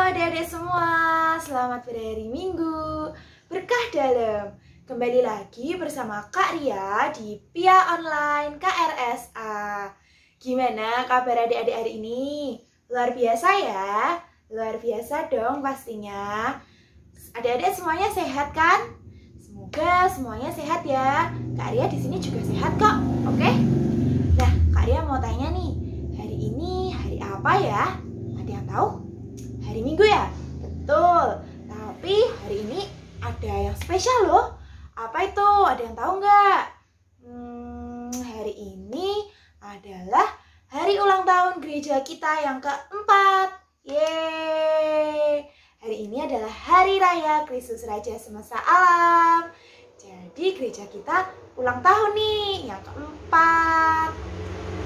adik-adik semua, selamat pada hari Minggu berkah dalam. Kembali lagi bersama Kak Ria di Pia Online KRSA. Gimana kabar adik-adik hari ini? Luar biasa ya? Luar biasa dong pastinya. Adik-adik semuanya sehat kan? Semoga semuanya sehat ya. Kak Ria di sini juga sehat kok, oke? Nah, Kak Ria mau tanya nih, hari ini hari apa ya? Ada yang tahu? Hari Minggu ya? Betul. Tapi hari ini ada yang spesial loh. Apa itu? Ada yang tahu nggak? Hari ini adalah hari ulang tahun gereja kita yang keempat. Yeay! Hari ini adalah hari raya Kristus Raja Semesta Alam. Jadi gereja kita ulang tahun nih, yang keempat.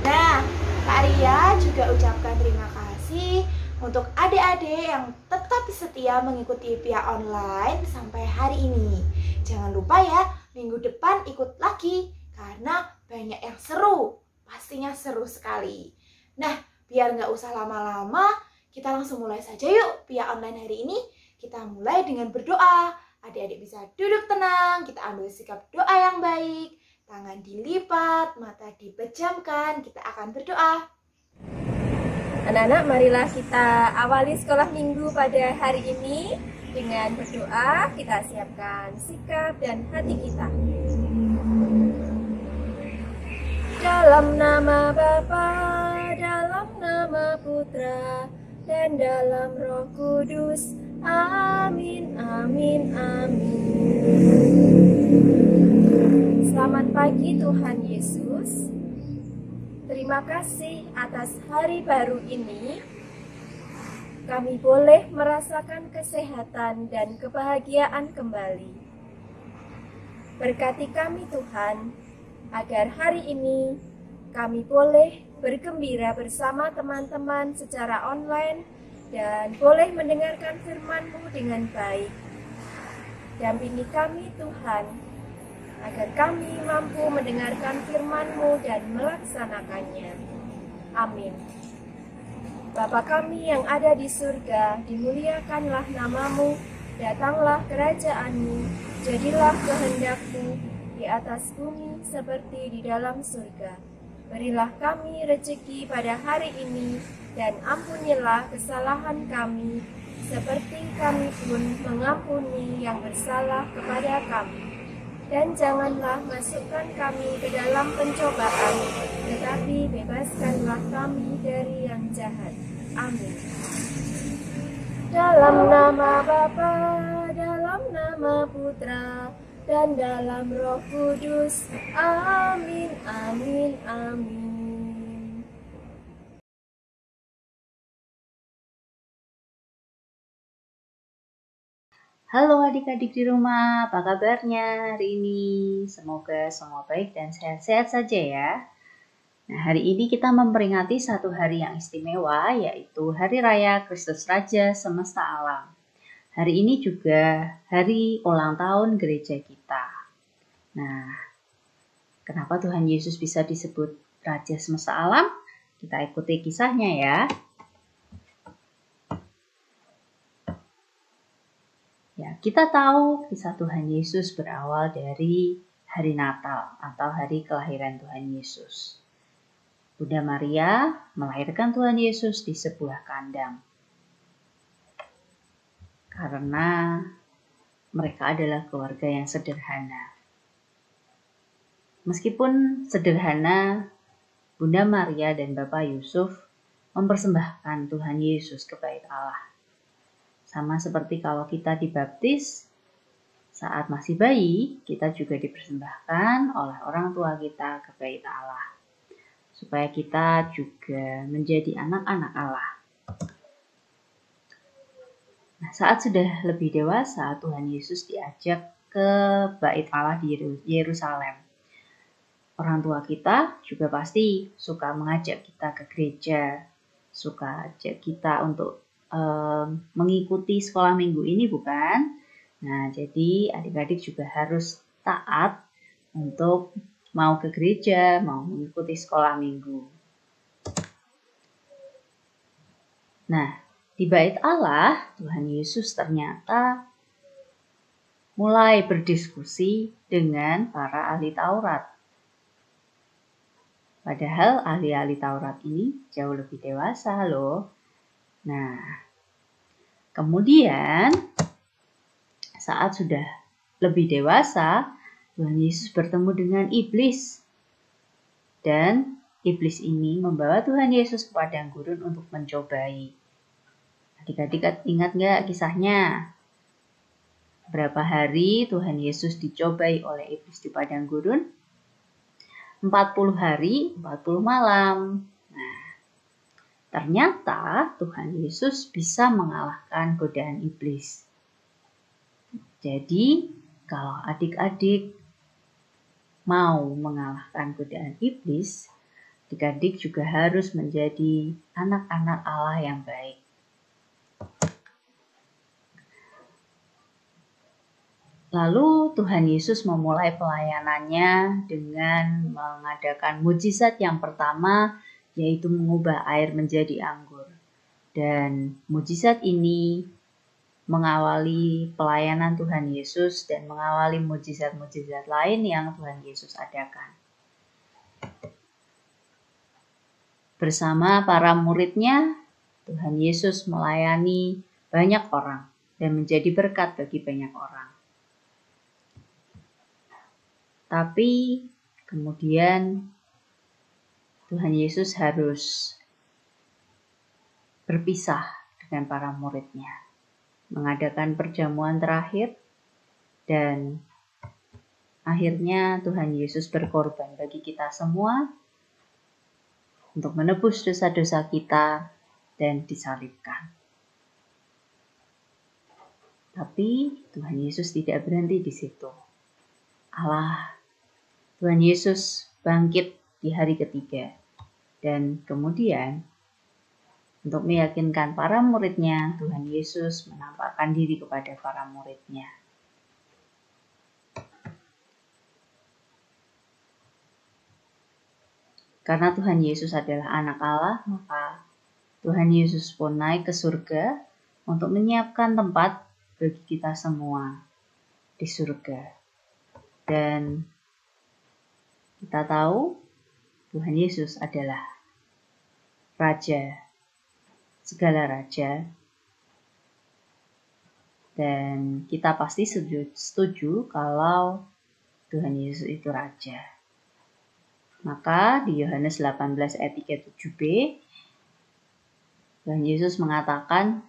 Nah, Kak Ria juga ucapkan terima kasih untuk adik-adik yang tetap setia mengikuti Pia Online sampai hari ini. Jangan lupa ya, minggu depan ikut lagi karena banyak yang seru. Pastinya seru sekali. Nah, biar nggak usah lama-lama, kita langsung mulai saja yuk Pia Online hari ini. Kita mulai dengan berdoa. Adik-adik bisa duduk tenang, kita ambil sikap doa yang baik. Tangan dilipat, mata dipejamkan, kita akan berdoa. Anak-anak, marilah kita awali sekolah minggu pada hari ini dengan berdoa. Kita siapkan sikap dan hati kita. Dalam nama Bapa, dalam nama Putra, dan dalam Roh Kudus. Amin, amin, amin. Selamat pagi Tuhan Yesus. Terima kasih atas hari baru ini. Kami boleh merasakan kesehatan dan kebahagiaan kembali. Berkati kami Tuhan, agar hari ini kami boleh bergembira bersama teman-teman secara online dan boleh mendengarkan firman-Mu dengan baik. Dampingi kami Tuhan, agar kami mampu mendengarkan firman-Mu dan melaksanakannya. Amin. Bapa kami yang ada di surga, dimuliakanlah nama-Mu, datanglah kerajaan-Mu, jadilah kehendak-Mu di atas bumi seperti di dalam surga. Berilah kami rezeki pada hari ini, dan ampunilah kesalahan kami, seperti kami pun mengampuni yang bersalah kepada kami. Dan janganlah masukkan kami ke dalam pencobaan, tetapi bebaskanlah kami dari yang jahat. Amin. Dalam nama Bapa, dalam nama Putra, dan dalam Roh Kudus. Amin, amin, amin. Halo adik-adik di rumah, apa kabarnya hari ini? Semoga semua baik dan sehat-sehat saja ya. Nah, hari ini kita memperingati satu hari yang istimewa, yaitu Hari Raya Kristus Raja Semesta Alam. Hari ini juga hari ulang tahun gereja kita. Nah, kenapa Tuhan Yesus bisa disebut Raja Semesta Alam? Kita ikuti kisahnya ya. Ya, kita tahu kisah Tuhan Yesus berawal dari hari Natal atau hari kelahiran Tuhan Yesus. Bunda Maria melahirkan Tuhan Yesus di sebuah kandang. Karena mereka adalah keluarga yang sederhana. Meskipun sederhana, Bunda Maria dan Bapak Yusuf mempersembahkan Tuhan Yesus ke bait Allah. Sama seperti kalau kita dibaptis, saat masih bayi, kita juga dipersembahkan oleh orang tua kita ke bait Allah. supaya kita juga menjadi anak-anak Allah. Nah, saat sudah lebih dewasa, Tuhan Yesus diajak ke Bait Allah di Yerusalem. Orang tua kita juga pasti suka mengajak kita ke gereja, suka ajak kita untuk mengikuti sekolah minggu ini, bukan? Nah, jadi adik-adik juga harus taat untuk mau ke gereja, mau mengikuti sekolah minggu. Nah, di Bait Allah, Tuhan Yesus ternyata mulai berdiskusi dengan para ahli Taurat. Padahal ahli-ahli Taurat ini jauh lebih dewasa loh. Nah, kemudian saat sudah lebih dewasa, Tuhan Yesus bertemu dengan iblis. Dan iblis ini membawa Tuhan Yesus ke padang gurun untuk mencobai. Adik-adik ingat nggak kisahnya? Berapa hari Tuhan Yesus dicobai oleh iblis di padang gurun? 40 hari, 40 malam. Nah, ternyata Tuhan Yesus bisa mengalahkan godaan iblis. Jadi, kalau adik-adik mau mengalahkan godaan iblis, adik-adik juga harus menjadi anak-anak Allah yang baik. Lalu Tuhan Yesus memulai pelayanannya dengan mengadakan mujizat yang pertama, yaitu mengubah air menjadi anggur. Dan mujizat ini mengawali pelayanan Tuhan Yesus dan mengawali mujizat-mujizat lain yang Tuhan Yesus adakan. Bersama para muridnya, Tuhan Yesus melayani banyak orang dan menjadi berkat bagi banyak orang. Tapi kemudian Tuhan Yesus harus berpisah dengan para muridnya, mengadakan perjamuan terakhir, dan akhirnya Tuhan Yesus berkorban bagi kita semua untuk menebus dosa-dosa kita dan disalibkan. Tapi Tuhan Yesus tidak berhenti di situ. Tuhan Yesus bangkit di hari ketiga. Dan kemudian untuk meyakinkan para muridnya, Tuhan Yesus menampakkan diri kepada para muridnya. Karena Tuhan Yesus adalah anak Allah, maka Tuhan Yesus pun naik ke surga untuk menyiapkan tempat bagi kita semua di surga. Dan kita tahu Tuhan Yesus adalah Raja, segala raja. Dan kita pasti setuju kalau Tuhan Yesus itu Raja. Maka di Yohanes 18 ayat 37b, Tuhan Yesus mengatakan,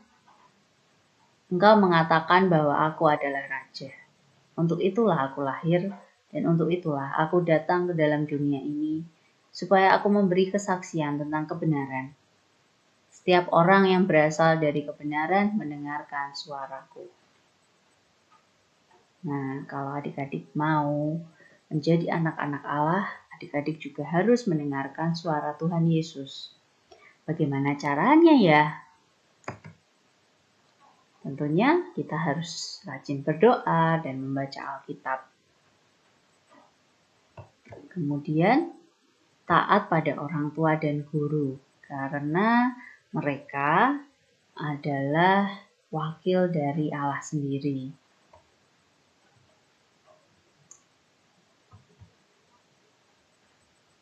"Engkau mengatakan bahwa aku adalah Raja. Untuk itulah aku lahir, dan untuk itulah aku datang ke dalam dunia ini, supaya aku memberi kesaksian tentang kebenaran. Setiap orang yang berasal dari kebenaran mendengarkan suaraku." Nah, kalau adik-adik mau menjadi anak-anak Allah, adik-adik juga harus mendengarkan suara Tuhan Yesus. Bagaimana caranya ya? Tentunya kita harus rajin berdoa dan membaca Alkitab. Kemudian, taat pada orang tua dan guru, karena mereka adalah wakil dari Allah sendiri.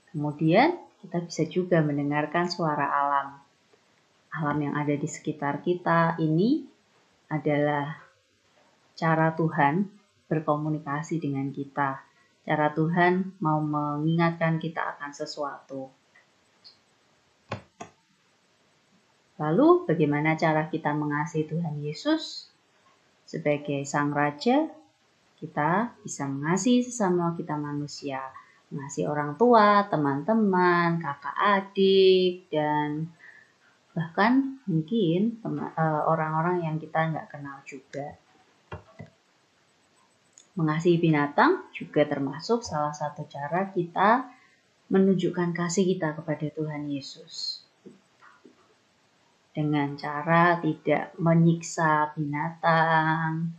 Kemudian, kita bisa juga mendengarkan suara alam. Alam yang ada di sekitar kita ini adalah cara Tuhan berkomunikasi dengan kita. Cara Tuhan mau mengingatkan kita akan sesuatu. Lalu bagaimana cara kita mengasihi Tuhan Yesus? Sebagai Sang Raja, kita bisa mengasihi sesama kita manusia mengasihi orang tua, teman-teman, kakak adik, dan bahkan mungkin orang-orang yang kita nggak kenal juga. Mengasihi binatang juga termasuk salah satu cara kita menunjukkan kasih kita kepada Tuhan Yesus. Dengan cara tidak menyiksa binatang,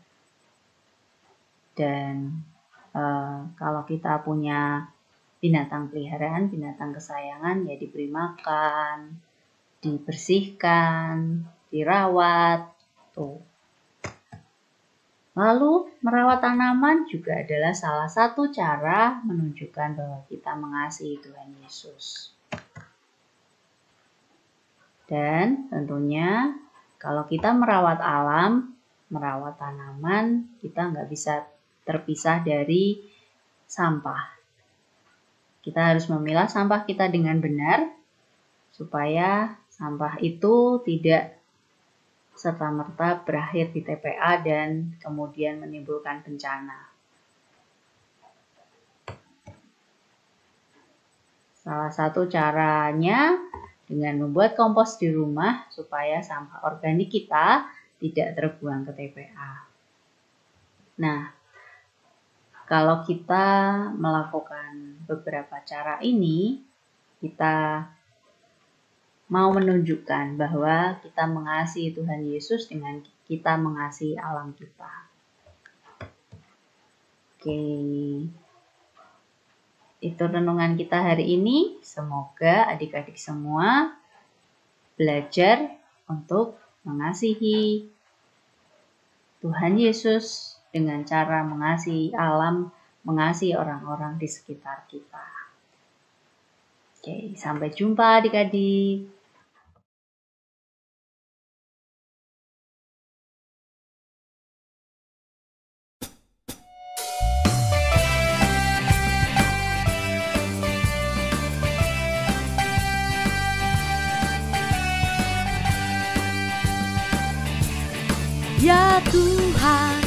dan kalau kita punya binatang peliharaan, binatang kesayangan, ya diberi makan, dibersihkan, dirawat. Tuh. Lalu merawat tanaman juga adalah salah satu cara menunjukkan bahwa kita mengasihi Tuhan Yesus. Dan tentunya kalau kita merawat alam, merawat tanaman, kita nggak bisa terpisah dari sampah. Kita harus memilah sampah kita dengan benar, supaya sampah itu tidak serta-merta berakhir di TPA dan kemudian menimbulkan bencana. Salah satu caranya dengan membuat kompos di rumah supaya sampah organik kita tidak terbuang ke TPA. Nah, kalau kita melakukan beberapa cara ini, kita mau menunjukkan bahwa kita mengasihi Tuhan Yesus dengan kita mengasihi alam kita. Oke, itu renungan kita hari ini. Semoga adik-adik semua belajar untuk mengasihi Tuhan Yesus dengan cara mengasihi alam, mengasihi orang-orang di sekitar kita. Oke, sampai jumpa adik-adik. Ya Tuhan,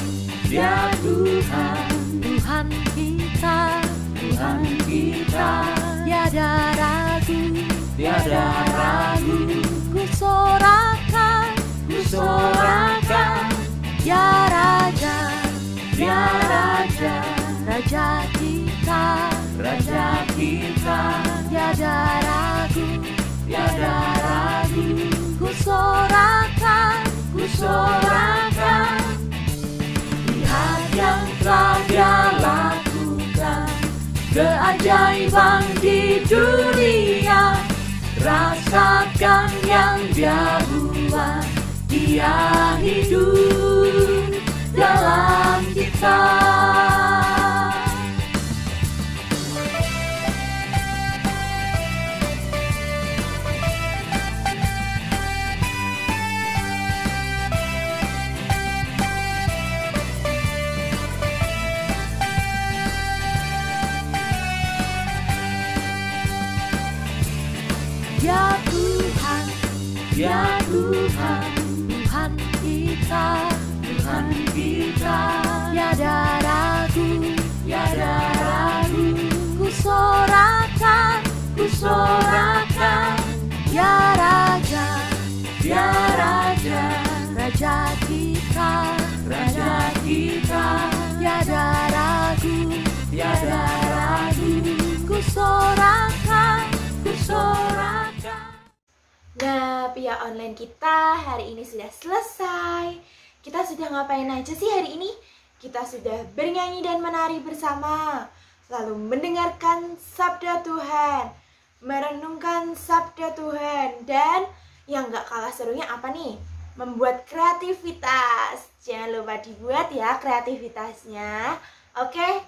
Ya Tuhan, Tuhan kita, Tuhan kita, tiada ragu, tiada ragu, ku sorakan, ya Raja, Ya Raja, Raja kita, Raja kita, tiada ragu, tiada ragu, ku sorakan, lihat yang telah Dia lakukan, keajaiban di dunia, rasakan yang Dia buat, Dia hidup dalam kita. ya Tuhan, Ya Tuhan, Tuhan kita, Tuhan kita, tiada ragu, tiada ragu, ku sorakan, ya Raja, Ya Raja, Raja kita, Raja kita, tiada ragu, tiada ragu, ku sorakan. Nah, Pia online kita hari ini sudah selesai. Kita sudah ngapain aja sih hari ini? Kita sudah bernyanyi dan menari bersama, lalu mendengarkan sabda Tuhan, merenungkan sabda Tuhan, dan yang gak kalah serunya apa nih? Membuat kreativitas. Jangan lupa dibuat ya kreativitasnya. Oke?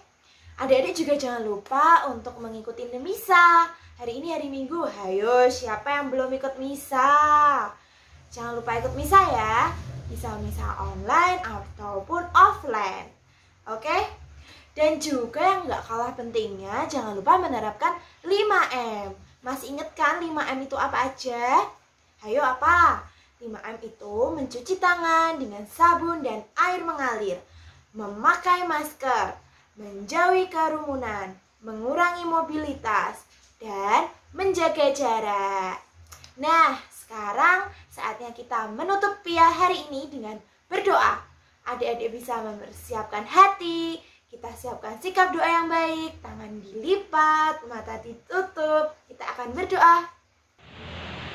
Adik-adik juga jangan lupa untuk mengikuti misa. Hari ini hari Minggu, hayo siapa yang belum ikut misa? Jangan lupa ikut misa ya. Bisa misa online ataupun offline. Oke? Dan juga yang gak kalah pentingnya, jangan lupa menerapkan 5M. Masih inget kan 5M itu apa aja? Hayo apa? 5M itu mencuci tangan dengan sabun dan air mengalir, memakai masker, menjauhi kerumunan, mengurangi mobilitas, dan menjaga jarak. Nah, sekarang saatnya kita menutup PIA hari ini dengan berdoa. Adik-adik bisa mempersiapkan hati, kita siapkan sikap doa yang baik, tangan dilipat, mata ditutup. Kita akan berdoa.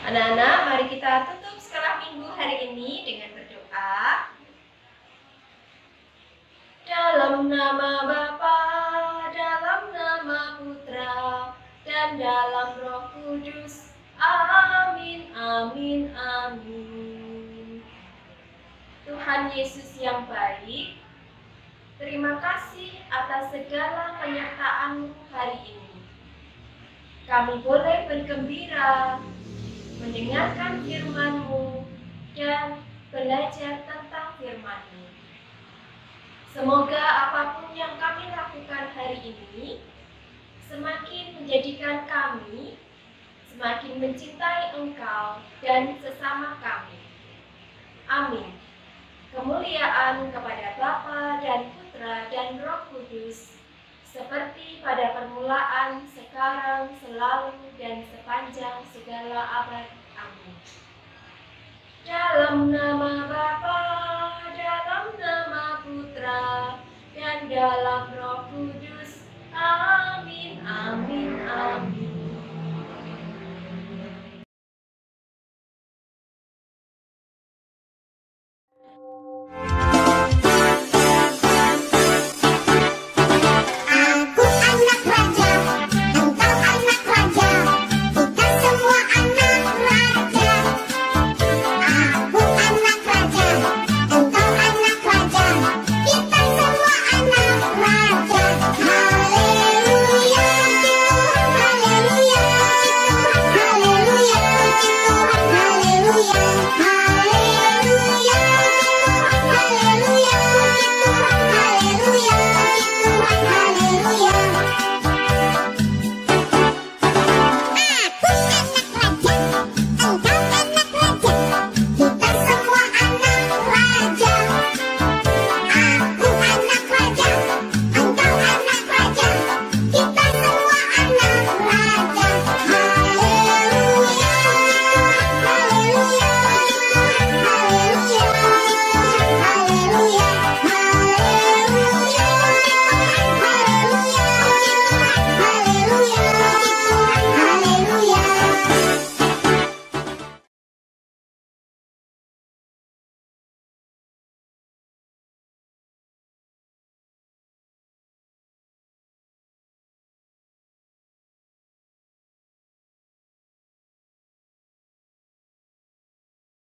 Anak-anak, mari kita tutup sekolah minggu hari ini dengan berdoa. Dalam nama Bapa, dalam nama Putra, dan dalam Roh Kudus. Amin, amin, amin. Tuhan Yesus yang baik, terima kasih atas segala penyertaan hari ini. Kami boleh bergembira, mendengarkan firman-Mu, dan belajar tentang firman-Mu. Semoga apapun yang kami lakukan hari ini, semakin menjadikan kami semakin mencintai Engkau dan sesama kami. Amin. Kemuliaan kepada Bapa dan Putra dan Roh Kudus, seperti pada permulaan, sekarang, selalu, dan sepanjang segala abad. Amin. Dalam nama Bapa, dalam nama Putra, dan dalam Roh Kudus. Amin, amin, amin.